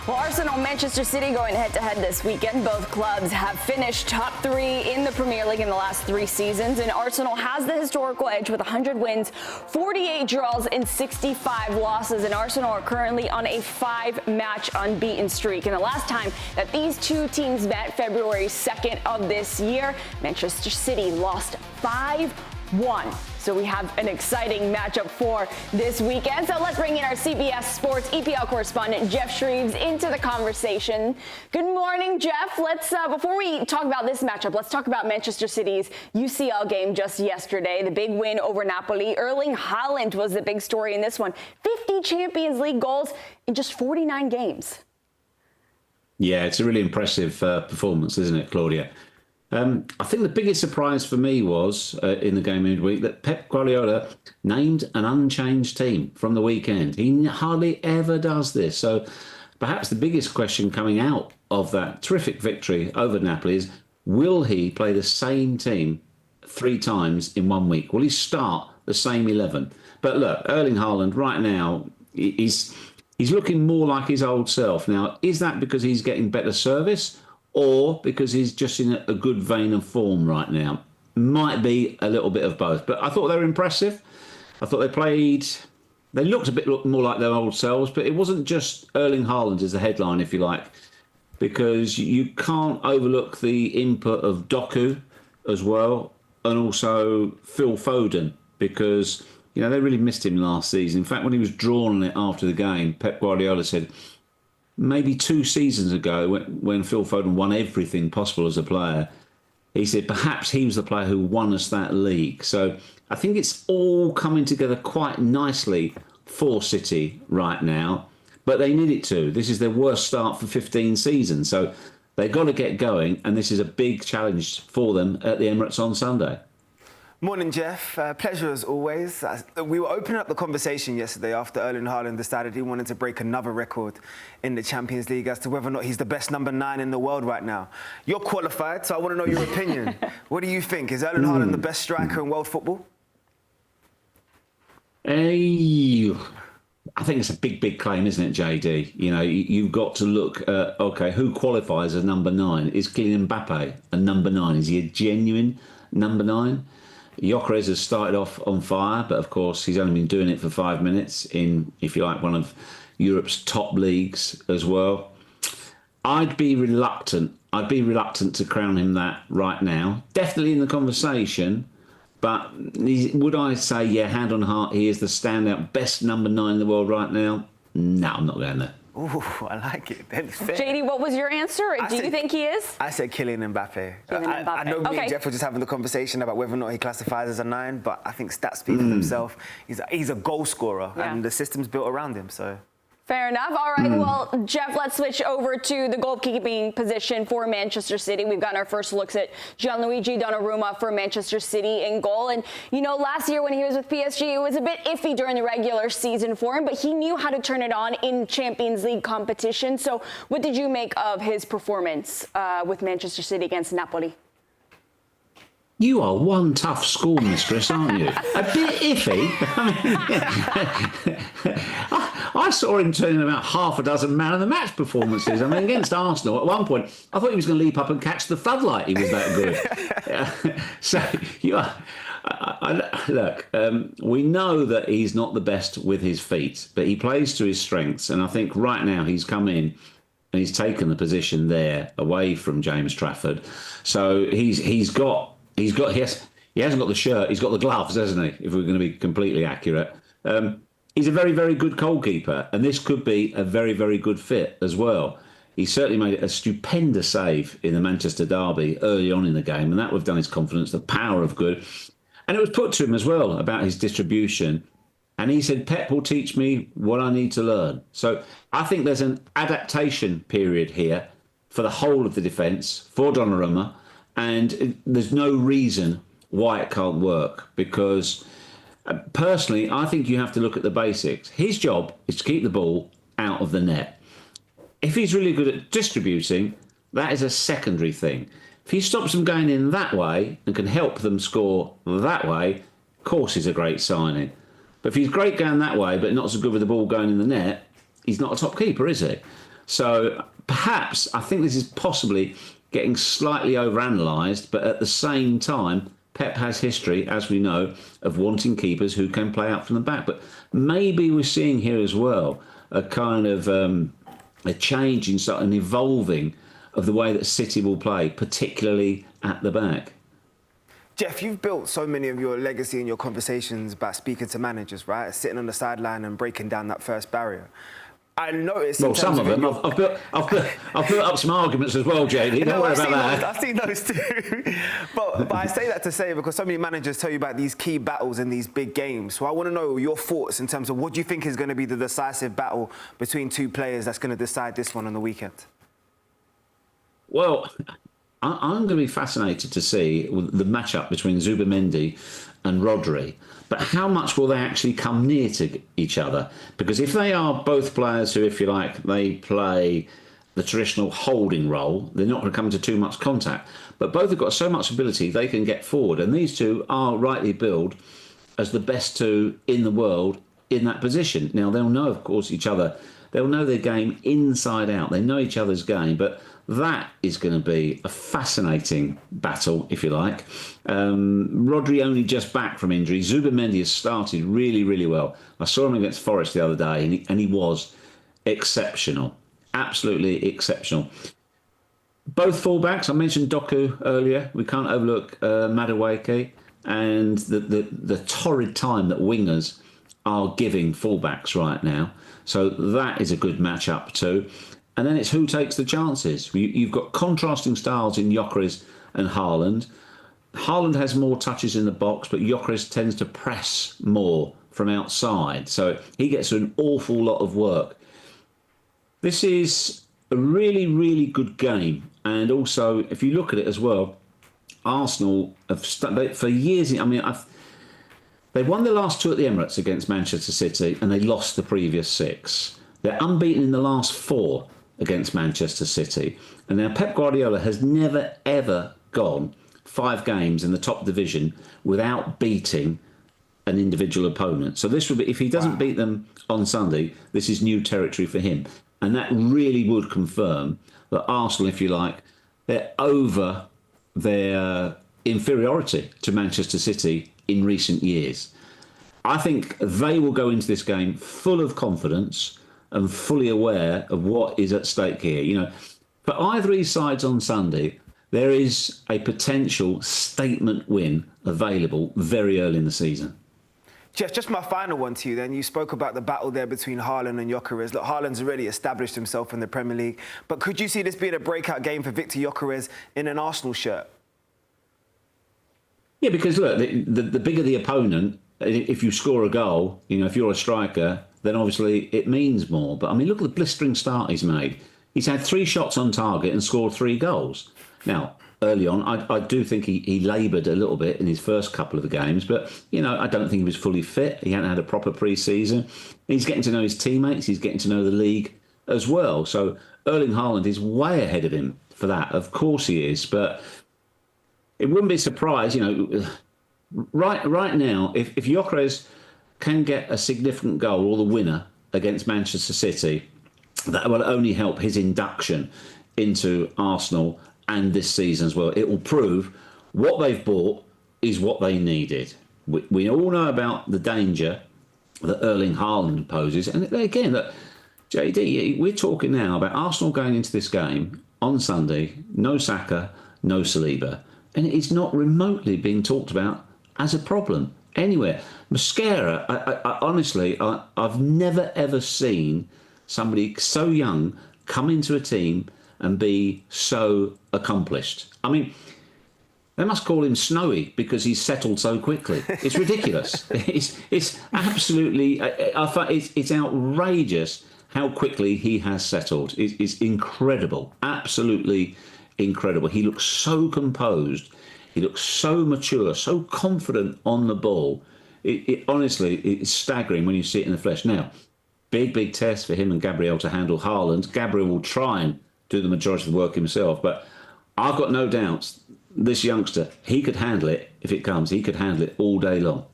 Well, Arsenal and Manchester City going head-to-head this weekend. Both clubs have finished top three in the Premier League in the last 3 seasons, and Arsenal has the historical edge with 100 wins, 48 draws, and 65 losses, and Arsenal are currently on a 5-match unbeaten streak. And the last time that these two teams met, February 2nd of this year, Manchester City lost 5-1. So we have an exciting matchup for this weekend. So let's bring in our CBS Sports EPL correspondent, Geoff Shreeves, into the conversation. Good morning, Geoff. Before we talk about this matchup, let's talk about Manchester City's UCL game just yesterday. The big win over Napoli. Erling Haaland was the big story in this one. 50 Champions League goals in just 49 games. Yeah, it's a really impressive performance, isn't it, Claudia? I think the biggest surprise for me was in the game midweek that Pep Guardiola named an unchanged team from the weekend. He hardly ever does this. So perhaps the biggest question coming out of that terrific victory over Napoli is, will he play the same team 3 times in 1 week? Will he start the same 11? But look, Erling Haaland right now, he's looking more like his old self. Now, is that because he's getting better service, or because he's just in a good vein of form right now? Might be a little bit of both. But I thought they were impressive. I thought they looked a bit more like their old selves, but it wasn't just Erling Haaland as the headline, if you like, because you can't overlook the input of Doku as well, and also Phil Foden, because, you know, they really missed him last season. In fact, when he was drawn on it after the game, Pep Guardiola said, maybe 2 seasons ago, when Phil Foden won everything possible as a player, he said perhaps he was the player who won us that league. So I think it's all coming together quite nicely for City right now, but they need it to. This is their worst start for 15 seasons, so they've got to get going, and this is a big challenge for them at the Emirates on Sunday. Morning, Geoff. Pleasure as always. We were opening up the conversation yesterday after Erling Haaland decided he wanted to break another record in the Champions League as to whether or not he's the best number 9 in the world right now. You're qualified, so I want to know your opinion. What do you think? Is Erling Haaland the best striker in world football? I think it's a big claim, isn't it, Jaydee? You know, you've got to look at, OK, who qualifies as number 9? Is Kylian Mbappe a number 9? Is he a genuine number 9? Gyökeres has started off on fire, but of course he's only been doing it for 5 minutes in, if you like, one of Europe's top leagues as well. I'd be reluctant to crown him that right now. Definitely in the conversation, but would I say, yeah, hand on heart, he is the standout best number 9 in the world right now? No, I'm not going there. Ooh, I like it. Jaydee, what was your answer? Do you think he is? I said Kylian Mbappe. I know me and Geoff were just having the conversation about whether or not he classifies as a 9, but I think stats speak for themselves. He's a goal scorer, and the system's built around him, so... Fair enough. All right. Well, Geoff, let's switch over to the goalkeeping position for Manchester City. We've gotten our first looks at Gianluigi Donnarumma for Manchester City in goal. And, you know, last year when he was with PSG, it was a bit iffy during the regular season for him, but he knew how to turn it on in Champions League competition. So what did you make of his performance with Manchester City against Napoli? You are one tough schoolmistress, aren't you? A bit iffy. I saw him turning about half a dozen man of the match performances. I mean, against Arsenal, at one point, I thought he was going to leap up and catch the floodlight. He was that good. So you are. Look, we know that he's not the best with his feet, but he plays to his strengths. And I think right now he's come in and he's taken the position there away from James Trafford. So he hasn't got the shirt, he's got the gloves, hasn't he? If we're going to be completely accurate. He's a very, very good goalkeeper, and this could be a very, very good fit as well. He certainly made a stupendous save in the Manchester derby early on in the game, and that would have done his confidence, the power of good. And it was put to him as well about his distribution. And he said, Pep will teach me what I need to learn. So I think there's an adaptation period here for the whole of the defence, for Donnarumma. And there's no reason why it can't work, because personally, I think you have to look at the basics. His job is to keep the ball out of the net. If he's really good at distributing, that is a secondary thing. If he stops them going in that way and can help them score that way, of course he's a great signing. But if he's great going that way but not so good with the ball going in the net, he's not a top keeper, is he? So perhaps, I think this is possibly getting slightly overanalyzed, but at the same time, Pep has history, as we know, of wanting keepers who can play out from the back. But maybe we're seeing here as well a kind of a change in an evolving of the way that City will play, particularly at the back. Geoff, you've built so many of your legacy in your conversations by speaking to managers, right? Sitting on the sideline and breaking down that first barrier. I noticed. Well, some of them. I've built up some arguments as well, Jaydee. Don't worry about that. I've seen those too. but I say that to say because so many managers tell you about these key battles in these big games. So I want to know your thoughts in terms of what do you think is going to be the decisive battle between two players that's going to decide this one on the weekend? Well, I'm going to be fascinated to see the matchup between Zubimendi and Rodri. But how much will they actually come near to each other? Because if they are both players who, if you like, they play the traditional holding role, they're not going to come into too much contact. But both have got so much ability, they can get forward. And these two are rightly billed as the best two in the world in that position. Now, they'll know, of course, each other. They'll know their game inside out. They know each other's game. But that is going to be a fascinating battle, if you like. Rodri only just back from injury. Zubimendi has started really, really well. I saw him against Forest the other day, and he was exceptional. Absolutely exceptional. Both fullbacks, I mentioned Doku earlier. We can't overlook Madueke and the torrid time that wingers are giving fullbacks right now. So that is a good matchup too. And then it's who takes the chances. You've got contrasting styles in Gyökeres and Haaland. Haaland has more touches in the box, but Gyökeres tends to press more from outside. So he gets an awful lot of work. This is a really, really good game. And also, if you look at it as well, Arsenal have for years. I mean, they won the last two at the Emirates against Manchester City, and they lost the previous 6. They're unbeaten in the last 4 against Manchester City. And now Pep Guardiola has never, ever gone 5 games in the top division without beating an individual opponent. So this would be, if he doesn't beat them on Sunday, this is new territory for him. And that really would confirm that Arsenal, if you like, they're over their inferiority to Manchester City in recent years. I think they will go into this game full of confidence and fully aware of what is at stake here. You know, for either of these sides on Sunday, there is a potential statement win available very early in the season. Geoff, just my final one to you then. You spoke about the battle there between Haaland and Gyökeres. Look, Haaland's already established himself in the Premier League, but could you see this being a breakout game for Viktor Gyökeres in an Arsenal shirt? Yeah, because look, the bigger the opponent, if you score a goal, you know, if you're a striker, then obviously it means more. But I mean, look at the blistering start he's made. He's had 3 shots on target and scored 3 goals. Now, early on, I do think he laboured a little bit in his first couple of the games, but, you know, I don't think he was fully fit. He hadn't had a proper pre-season. He's getting to know his teammates. He's getting to know the league as well. So Erling Haaland is way ahead of him for that. Of course he is. But it wouldn't be a surprise, you know, right now, if Gyökeres can get a significant goal or the winner against Manchester City, that will only help his induction into Arsenal and this season as well. It will prove what they've bought is what they needed. We all know about the danger that Erling Haaland poses. And again, that Jaydee, we're talking now about Arsenal going into this game on Sunday, no Saka, no Saliba. And it's not remotely being talked about as a problem anywhere. Mascara, I honestly, I've never ever seen somebody so young come into a team and be so accomplished. I mean, they must call him Snowy because he's settled so quickly. It's ridiculous. It's absolutely, it's outrageous how quickly he has settled. It's incredible, absolutely incredible. He looks so composed. He looks so mature, so confident on the ball. Honestly, it's staggering when you see it in the flesh. Now, big test for him and Gabriel to handle Haaland. Gabriel will try and do the majority of the work himself, but I've got no doubts this youngster, he could handle it if it comes. He could handle it all day long.